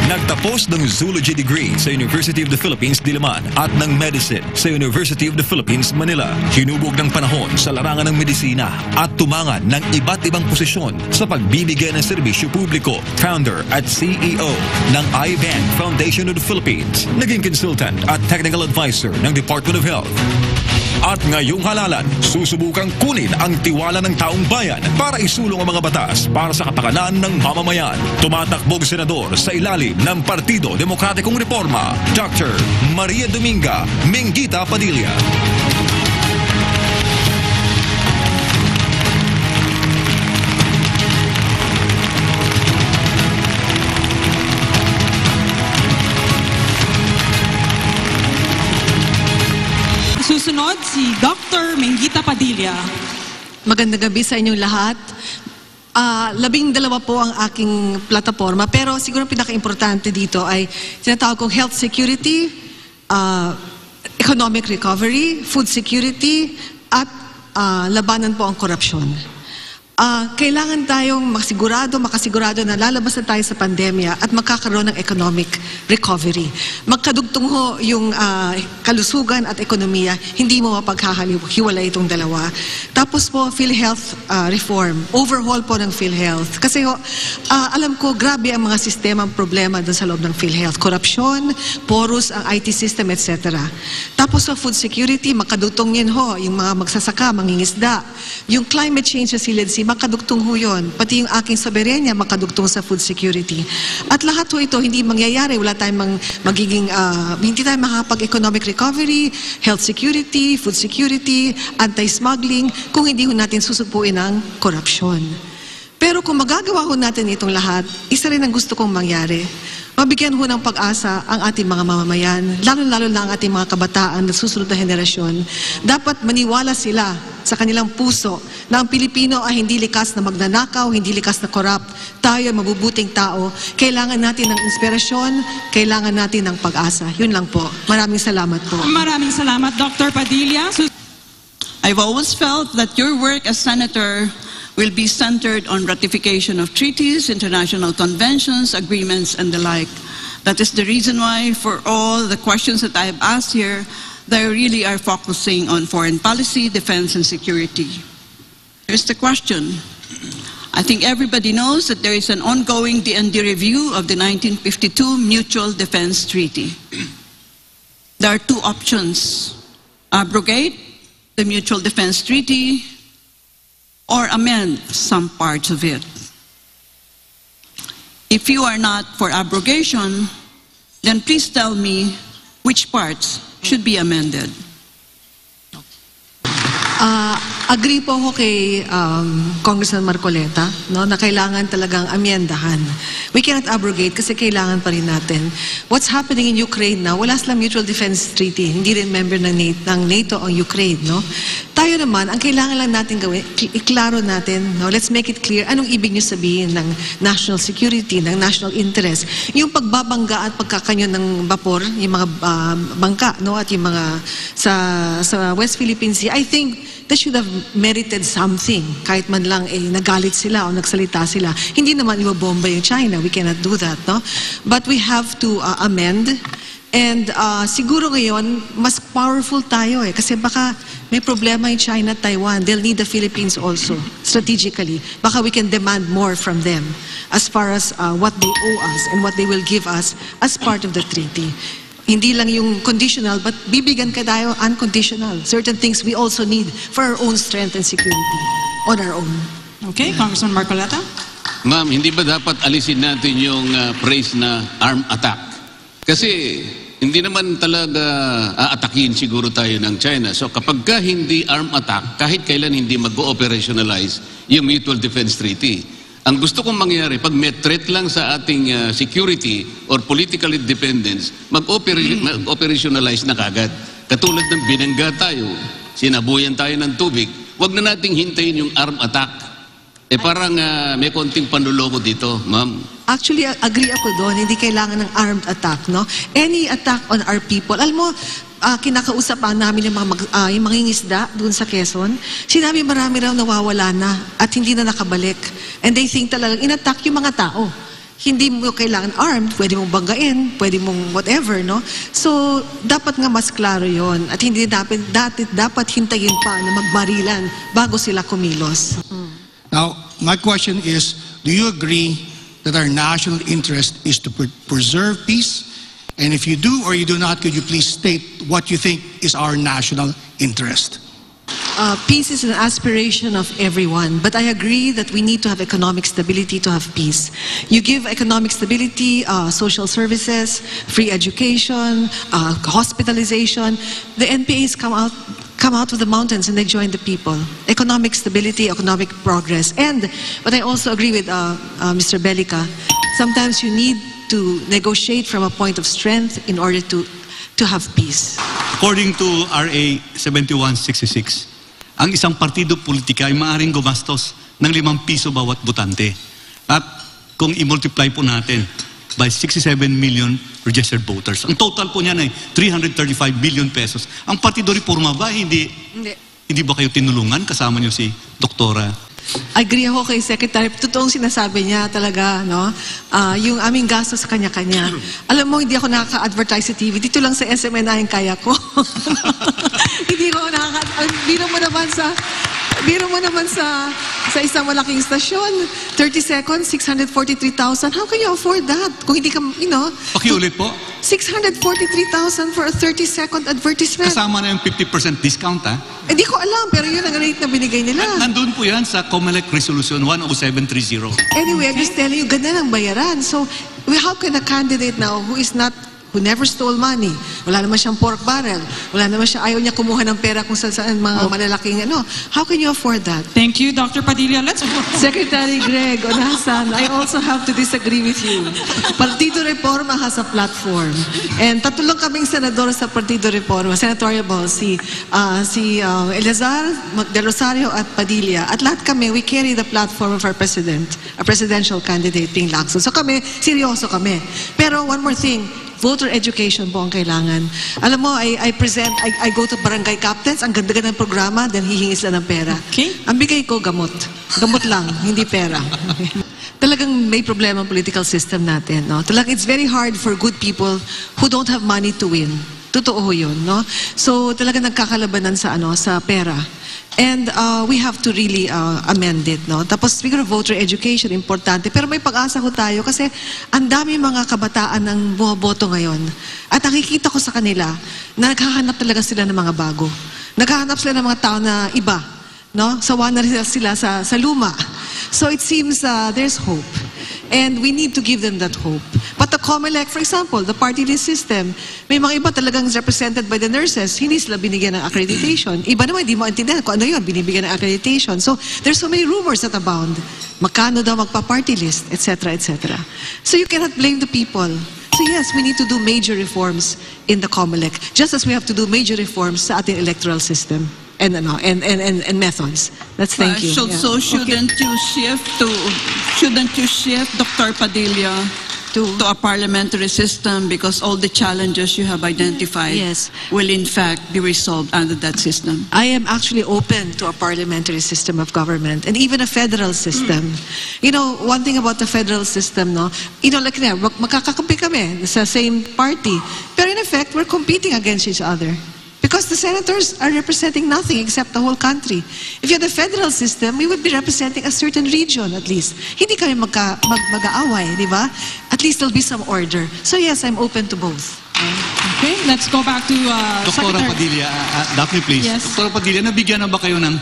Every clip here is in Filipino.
Nagtapos ng Zoology degree sa University of the Philippines, Diliman at ng Medicine sa University of the Philippines, Manila. Hinubog ng panahon sa larangan ng medisina at tumangan ng iba't ibang posisyon sa pagbibigay ng serbisyo publiko. Founder at CEO ng iBank Foundation of the Philippines. Naging consultant at technical advisor ng Department of Health. At ngayong halalan, susubukang kunin ang tiwala ng taong bayan para isulong ang mga batas para sa kapakanan ng mamamayan. Tumatakbong senador sa ilalim ng Partido Demokratikong Reforma, Dr. Maria Dominga Minguita Padilla. Susunod si Dr. Minguita Padilla. Magandang gabi sa inyong lahat. 12 po ang aking plataforma, pero siguro pinaka-importante dito ay tinatawag kong health security, economic recovery, food security, at labanan po ang korupsyon. Kailangan tayong makasigurado na lalabas na tayo sa pandemya at magkakaroon ng economic recovery. Magkadugtong ho yung kalusugan at ekonomiya, hindi mo mapaghiwalay itong dalawa. Tapos po, PhilHealth reform, overhaul po ng PhilHealth. Kasi ho, alam ko, grabe ang mga sistemang problema doon sa loob ng PhilHealth. Korupsyon, porous ang IT system, etc. Tapos sa food security, makadugtong yun ho, yung mga magsasaka, mangingisda. Yung climate change resiliency, makadugtong ho yun. Pati yung aking soberenya, makadugtong sa food security. At lahat ho ito, hindi mangyayari. Wala tayong hindi tayo makakapag-economic recovery, health security, food security, anti-smuggling, kung hindi ho natin susupuin ang korupsyon. Pero kung magagawa ho natin itong lahat, isa rin ang gusto kong mangyari. Mabigyan ho ng pag-asa ang ating mga mamamayan, lalo-lalo na ang ating mga kabataan na susunod na henerasyon. Dapat maniwala sila sa kanilang puso na ang Pilipino ay hindi likas na magnanakaw, hindi likas na corrupt. Tayo ay mabubuting tao. Kailangan natin ng inspirasyon, kailangan natin ng pag-asa. Yun lang po. Maraming salamat po. Maraming salamat, Dr. Padilla. I've always felt that your work as senator will be centered on ratification of treaties, international conventions, agreements, and the like. That is the reason why for all the questions that I have asked here, they really are focusing on foreign policy, defense, and security. Here's the question. I think everybody knows that there is an ongoing DND review of the 1952 Mutual Defense Treaty. There are two options: abrogate the Mutual Defense Treaty or amend some parts of it. If you are not for abrogation, then please tell me which parts should be amended. Agree po ako kay Congressman Marcoleta, no, na kailangan talagang amyendahan. We cannot abrogate kasi kailangan pa rin natin. What's happening in Ukraine now, wala silang Mutual Defense Treaty, hindi rin member ng NATO ang Ukraine. No? Tayo naman, ang kailangan lang natin gawin, iklaro natin, no? Let's make it clear, anong ibig nyo sabihin ng national security, ng national interest. Yung pagbabangga at pagkakanyo ng vapor, yung mga bangka, no? At yung mga sa West Philippine Sea, I think they should have merited something. Kahit man lang nagalit sila o nagsalita sila. Hindi naman ibabomba yung China. We cannot do that, no? But we have to amend. And siguro ngayon, mas powerful tayo kasi baka may problema in China at Taiwan. They'll need the Philippines also, strategically. Baka we can demand more from them as far as what they owe us and what they will give us as part of the treaty. Hindi lang yung conditional, but bibigyan ka tayo unconditional. Certain things we also need for our own strength and security on our own. Okay, Congressman Marcoleta. Ma'am, hindi ba dapat alisin natin yung phrase na armed attack? Kasi hindi naman talaga aatakin siguro tayo ng China. So kapag ka hindi armed attack, kahit kailan hindi mag-operationalize yung Mutual Defense Treaty. Ang gusto kong mangyari, pag may threat lang sa ating security or political independence, mag-operationalize na kagad. Katulad ng binangga tayo, sinabuyan tayo ng tubig, wag na nating hintayin yung armed attack. Parang may konting panluloko dito, ma'am. Actually, agree ako doon. Hindi kailangan ng armed attack, no? Any attack on our people. Alam mo, kinakausapan namin yung mga mangingisda doon sa Quezon. Sinabi marami raw nawawala na at hindi na nakabalik. And they think talagang in-attack yung mga tao. Hindi mo kailangan armed, pwede mong banggain, pwede mong whatever, no? So, dapat nga mas klaro yon at hindi dapat hintayin pa na magbarilan bago sila kumilos. Now, my question is, do you agree that our national interest is to preserve peace? And if you do or you do not, could you please state what you think is our national interest? Peace is an aspiration of everyone, but I agree that we need to have economic stability to have peace. You give economic stability, social services, free education, hospitalization. The NPAs come out of the mountains and they join the people. Economic stability, economic progress. But I also agree with Mr. Belica. Sometimes you need to negotiate from a point of strength in order to have peace. According to RA 7166, ang isang partido politika ay maaaring gumastos ng 5 piso bawat botante. At kung i-multiply po natin by 67 million registered voters, ang total po niyan ay 335 billion pesos. Ang Partido Reforma ba, hindi ba kayo tinulungan? Kasama niyo si Doktora? Agree ako kay Secretary. Totoong sinasabi niya talaga, no? Yung aming gastos sa kanya-kanya. Alam mo, hindi ako nakaka-advertise sa TV. Dito lang sa SMNI ang kaya ko. Hindi ko biro mo naman sa isang malaking istasyon, 30 seconds, 643,000. How can you afford that? Kung hindi ka, Pakiulit po. 643,000 for a 30-second advertisement. Kasama na yung 50% discount, ha? Hindi ko alam, pero yun ang rate na binigay nila. Nandun po yan sa COMELEC Resolution 10730. Anyway, I'm just telling you, ganda ng bayaran. So, how can a candidate now who never stole money, wala naman siyang pork barrel, ayaw niya kumuha ng pera kung saan mga malalaking how can you afford that? Thank you, Dr. Padilla. Secretary Greg Onasan, I also have to disagree with you. Partido Reforma has a platform. And tatlo lang kaming senador sa Partido Reforma, Senatorial, si Elazar, De Rosario at Padilla. At lahat kami, we carry the platform of our president, a presidential candidate, Ping Lacson. So kami, seryoso kami. Pero one more thing, voter education po ang kailangan. Alam mo, I go to barangay captains, ang ganda-ganda ng programa, then hihingi sila ng pera. Okay. Ang bigay ko, gamot. Gamot lang, hindi pera. Talagang may problema ang political system natin, no? Talagang it's very hard for good people who don't have money to win. Totoo yun, no? So talagang nagkakalabanan sa pera. And we have to really amend it, no? Tapos speaking of voter education, importante. Pero may pag-asa ko tayo kasi ang dami mga kabataan ng bumaboto ngayon. At nakikita ko sa kanila na naghahanap talaga sila ng mga bago. Naghahanap sila ng mga tao na iba, no? Sawa na rin sila sa luma. So it seems there's hope. And we need to give them that hope. But the COMELEC, for example, the party list system, may mga iba talagang represented by the nurses, hindi sila binigyan ng accreditation. Iba naman, hindi mo intindihan kung ano yun, binibigyan ng accreditation. So, there's so many rumors that abound. Magkano daw magpa-party list, etc., etc. So, you cannot blame the people. So, yes, we need to do major reforms in the COMELEC, just as we have to do major reforms sa ating electoral system. And methods. Thank you. So shouldn't you shift Dr. Padilla to a parliamentary system because all the challenges you have identified will in fact be resolved under that system? I am actually open to a parliamentary system of government and even a federal system. One thing about the federal system, like magkakakampi kami sa same party, pero in effect, we're competing against each other. Because the senators are representing nothing except the whole country. If you had a federal system, we would be representing a certain region at least. Hindi kami mag-aaway, di ba? At least there'll be some order. So yes, I'm open to both. Okay, let's go back to Doktora Padilla, Daphne please. Yes. Doktora Padilla, nabigyan na ba kayo ng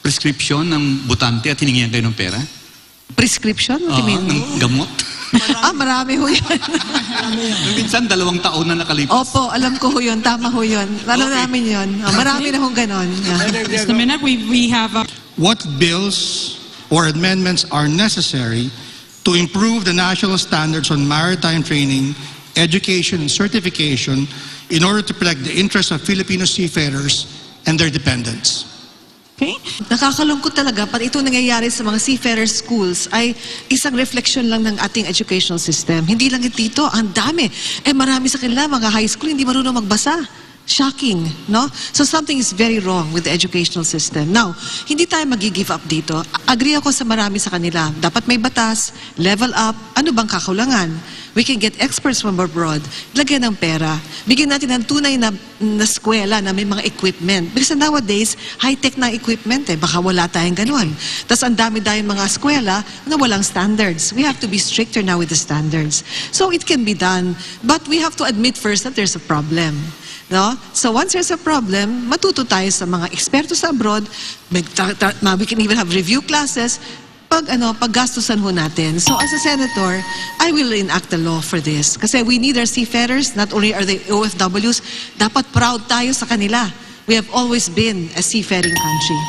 prescription ng botante at hiningihan kayo ng pera? Prescription? What do you mean? Ng gamot? Marami ho yan. Minsan 2 taon na nakalipas. Opo, alam ko ho yun. Tama ho yun. Lalo namin yun. Marami na hong ganon. Just a minute, we have What bills or amendments are necessary to improve the national standards on maritime training, education, and certification in order to protect the interests of Filipino seafarers and their dependents? Okay. Nakakalungkot talaga, pag ito nangyayari sa mga seafarer schools ay isang reflection lang ng ating educational system. Hindi lang dito, ang dami. Marami sa kanila, mga high school, hindi marunong magbasa. Shocking, no? So something is very wrong with the educational system. Now, hindi tayo mag-give up dito. Agree ako sa marami sa kanila. Dapat may batas, level up, ano bang kakulangan? We can get experts from abroad, lagyan ng pera. Bigyan natin ng tunay na eskwela na may mga equipment. Because nowadays, high-tech na equipment eh. Baka wala tayong ganun. Tapos ang dami-dami mga eskwela na walang standards. We have to be stricter now with the standards. So it can be done. But we have to admit first that there's a problem. No? So once there's a problem, matuto tayo sa mga eksperto sa abroad, we can even have review classes, paggastusan ho natin. So as a senator, I will enact the law for this. Kasi we need our seafarers, not only are they OFWs, dapat proud tayo sa kanila. We have always been a seafaring country.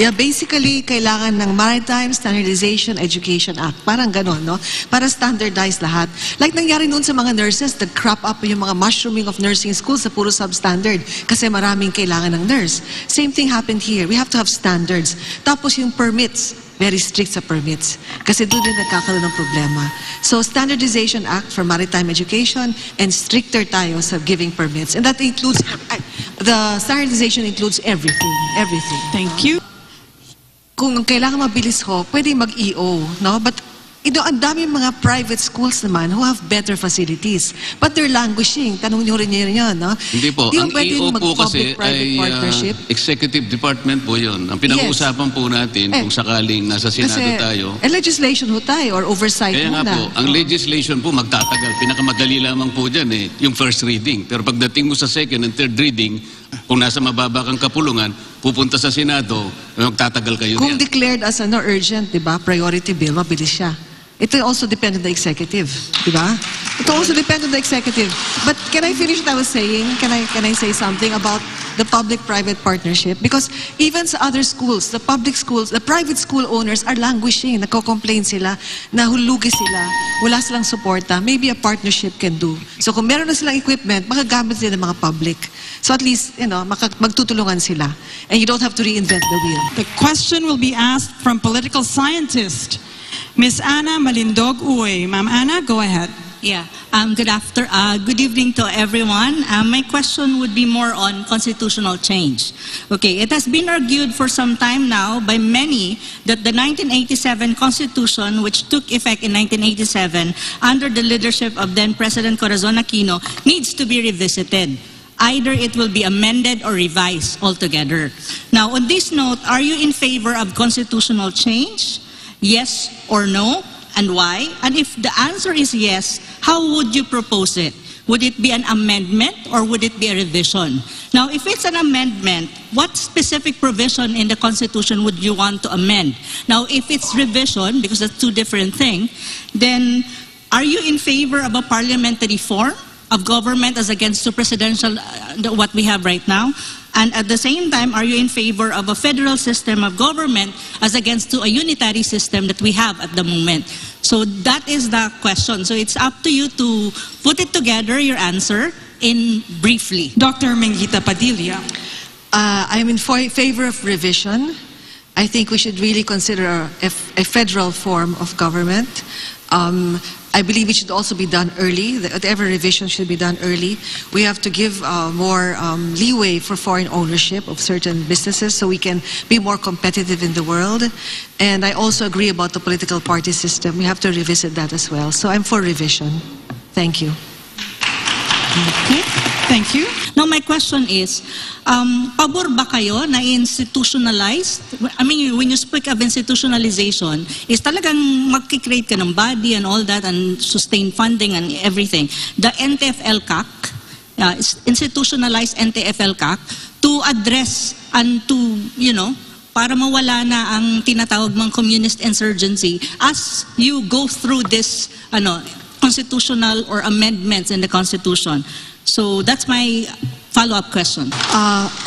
Yeah, basically, kailangan ng Maritime Standardization Education Act. Parang ganon, no? Para standardize lahat. Like nangyari noon sa mga nurses, nag-crop up yung mga mushrooming of nursing schools sa puro substandard kasi maraming kailangan ng nurse. Same thing happened here. We have to have standards. Tapos yung permits, very strict sa permits. Kasi doon din nagkakaroon ng problema. So, Standardization Act for Maritime Education and stricter tayo sa giving permits. And that includes, the standardization includes everything. Everything. Thank you. Kung kailangan mabilis ho, pwede mag-EO, no? But ang dami mga private schools naman who have better facilities. But they're languishing. Tanong nyo rin yun, no? Hindi po. Ang EO po kasi ay executive department po yun. Ang pinag-uusapan po natin kung sakaling nasa Senado tayo. Legislation ho tayo or oversight kaya muna. Kaya nga po, ang legislation po magtatagal. Pinakamadali lamang po dyan yung first reading. Pero pagdating mo sa second and third reading, kung nasa mababa kang kapulungan, pupunta sa Senado, magtatagal kayo Kung niyan. declared as urgent, di ba, priority bill, mabilis siya. It will also depend on the executive, di ba? It will also depend on the executive. But can I finish what I was saying? Can I say something about the public-private partnership? Because even sa other schools, the public schools, the private school owners are languishing. Nagko-complain sila, nahulugi sila, wala silang suporta. Maybe a partnership can do. So kung meron na silang equipment, magagamit sila ng mga public. So at least, magtutulungan sila. And you don't have to reinvent the wheel. The question will be asked from political scientist, Ms. Ana Malindog-Uy. Ma'am Ana, go ahead. Yeah. Good evening to everyone. My question would be more on constitutional change. Okay, it has been argued for some time now by many that the 1987 Constitution, which took effect in 1987 under the leadership of then President Corazon Aquino, needs to be revisited. Either it will be amended or revised altogether. Now, on this note, are you in favor of constitutional change? Yes or no? And why? And if the answer is yes, how would you propose it? Would it be an amendment or would it be a revision? Now, if it's an amendment, what specific provision in the Constitution would you want to amend? Now, if it's revision, because that's two different things, then are you in favor of a parliamentary form of government as against the presidential, what we have right now? And at the same time, are you in favor of a federal system of government as against to a unitary system that we have at the moment? So that is the question. So it's up to you to put it together, your answer, in briefly. Dr. Minguita Padilla. I'm in favor of revision. I think we should really consider a federal form of government. I believe it should also be done early. Whatever revision should be done early. We have to give more leeway for foreign ownership of certain businesses so we can be more competitive in the world. And I also agree about the political party system. We have to revisit that as well. So I'm for revision. Thank you. Okay, thank you. Now my question is, pabor ba kayo na institutionalized? I mean, when you speak of institutionalization, is talagang mag-create ka ng body and all that and sustain funding and everything. The NTF-LCAC, institutionalized NTF-LCAC, to address and to, para mawala na ang tinatawag mong communist insurgency as you go through this, constitutional or amendments in the Constitution. So that's my follow-up question.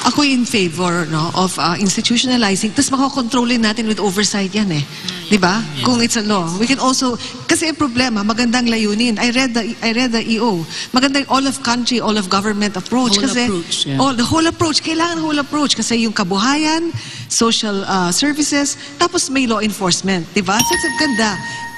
Ako in favor of institutionalizing. Tapos makakontrolin natin with oversight yan eh. Diba? Yes. Kung it's a law. We can also, kasi ang problema, magandang layunin. I read the EO. Magandang all of country, all of government approach. The whole approach. Kailangan whole approach. Kasi yung kabuhayan, social services, tapos may law enforcement. Diba? So it's a ganda.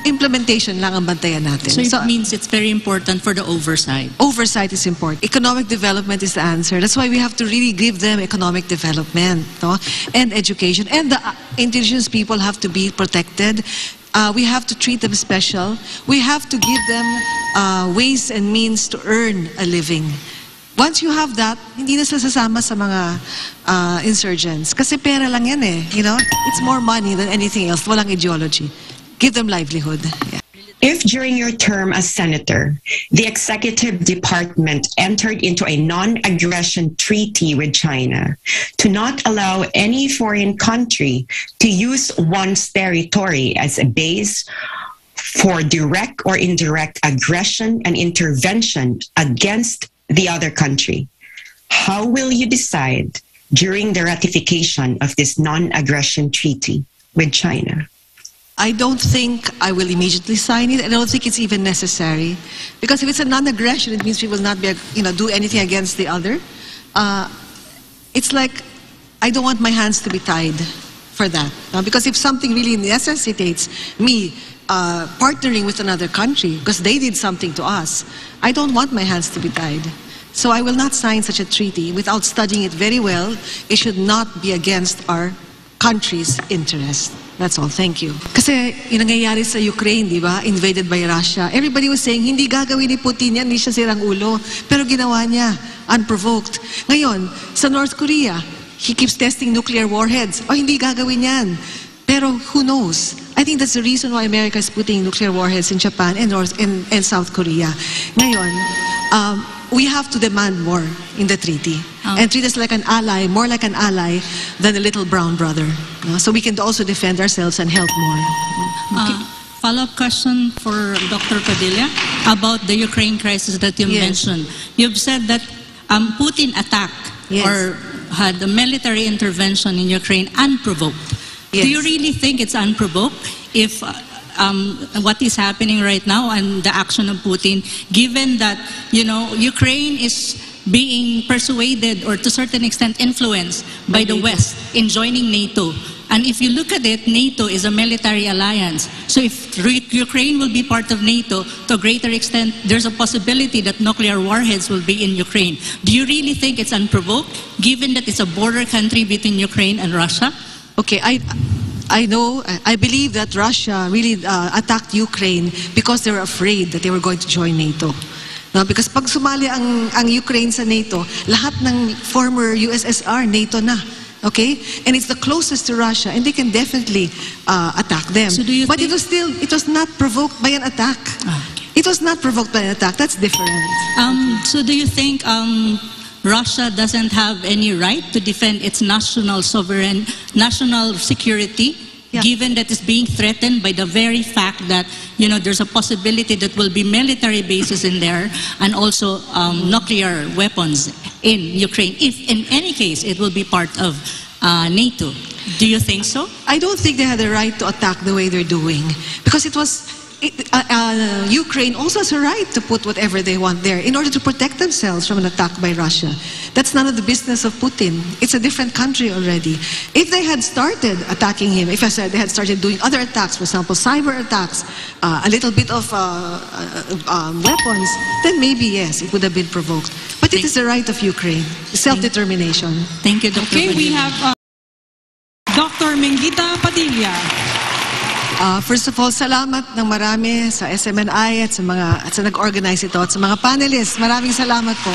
implementation lang ang bantayan natin. So it means it's very important for the oversight. Oversight is important. Economic development is the answer. That's why we have to really give them economic development, no? And education. And the indigenous people have to be protected. We have to treat them special. We have to give them ways and means to earn a living. Once you have that, hindi na sila sasama sa mga insurgents. Kasi pera lang yan eh. You know? It's more money than anything else. Walang ideology. Give them livelihood. Yeah. If during your term as senator, the executive department entered into a non-aggression treaty with China to not allow any foreign country to use one's territory as a base for direct or indirect aggression and intervention against the other country, how will you decide during the ratification of this non-aggression treaty with China? I don't think I will immediately sign it. I don't think it's even necessary. Because if it's a non-aggression, it means we will not be, do anything against the other. It's like, I don't want my hands to be tied for that. Because if something really necessitates me partnering with another country, because they did something to us, I don't want my hands to be tied. So I will not sign such a treaty without studying it very well. It should not be against our country's interest. That's all. Thank you. Kasi yung nangyayari sa Ukraine, di ba? Invaded by Russia. Everybody was saying, hindi gagawin ni Putin yan, hindi siya sirang ulo. Pero ginawa niya, unprovoked. Ngayon, sa North Korea, he keeps testing nuclear warheads. O hindi gagawin yan. Pero who knows? I think that's the reason why America is putting nuclear warheads in Japan and South Korea. Ngayon, we have to demand more in the treaty. And treat us like an ally, more like an ally than a little brown brother. So we can also defend ourselves and help more. Okay. Follow-up question for Dr. Padilla about the Ukraine crisis that you mentioned. You've said that Putin attacked or had a military intervention in Ukraine unprovoked. Yes. Do you really think it's unprovoked if what is happening right now and the action of Putin, given that, Ukraine is being persuaded or to a certain extent influenced by the West in joining NATO? And if you look at it, NATO is a military alliance. So if Ukraine will be part of NATO, to a greater extent, there's a possibility that nuclear warheads will be in Ukraine. Do you really think it's unprovoked, given that it's a border country between Ukraine and Russia? Okay, I know, I believe that Russia really attacked Ukraine because they were afraid that they were going to join NATO. No, because pag sumali ang Ukraine sa NATO, lahat ng former USSR, NATO na. Okay? And it's the closest to Russia, and they can definitely attack them. So but it was not provoked by an attack. Okay. It was not provoked by an attack. That's different. So do you think Russia doesn't have any right to defend its national security, given that it's being threatened by the very fact that, there's a possibility that will be military bases in there and also nuclear weapons in Ukraine, if in any case it will be part of NATO? Do you think so? I don't think they had the right to attack the way they're doing, because Ukraine also has a right to put whatever they want there in order to protect themselves from an attack by Russia. That's none of the business of Putin. It's a different country already. If they had started attacking him, if I said they had started doing other attacks, for example, cyber attacks, a little bit of weapons, then maybe yes, it would have been provoked. But it is the right of Ukraine, self-determination. Thank you, Dr. Okay, we have Dr. Minguita Padilla. First of all, salamat ng marami sa SMNI at sa nag-organize ito at sa mga panelists. Maraming salamat po.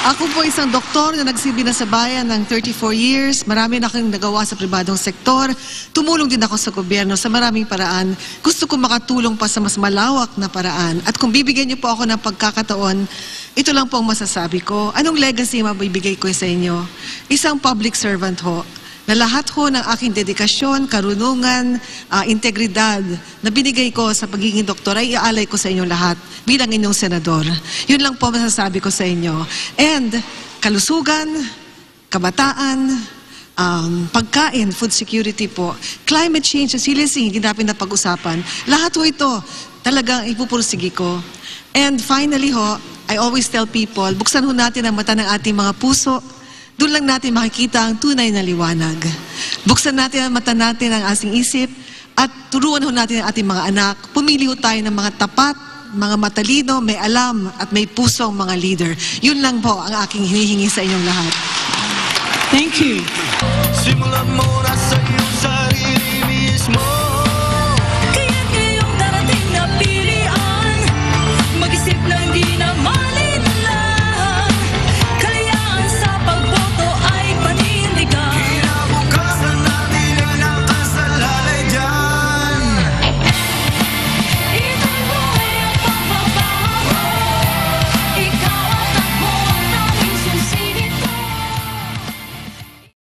Ako po isang doktor na nagsilbi na sa bayan ng 34 years. Marami na akong nagawa sa pribadong sektor. Tumulong din ako sa gobyerno sa maraming paraan. Gusto ko makatulong pa sa mas malawak na paraan. At kung bibigyan niyo po ako ng pagkakataon, ito lang po ang masasabi ko. Anong legacy mabibigay ko sa inyo? Isang public servant ho, na lahat ho ng aking dedikasyon, karunungan, integridad na binigay ko sa pagiging doktor ay iaalay ko sa inyong lahat bilang inyong senador. Yun lang po masasabi ko sa inyo. And kalusugan, kabataan, pagkain, food security po, climate change, resiliency, hindi natin na pag-usapan. Lahat ho ito talagang ipupursigi ko. And finally ho, I always tell people, buksan ho natin ang mata ng ating mga puso. Doon lang natin makikita ang tunay na liwanag. Buksan natin ang mata natin, ang asing isip, At turuan ho natin ang ating mga anak. Pumili ho tayo ng mga tapat, mga matalino, may alam at may pusong mga leader. Yun lang po ang aking hinihingi sa inyong lahat. Thank you. Simulan mo na sa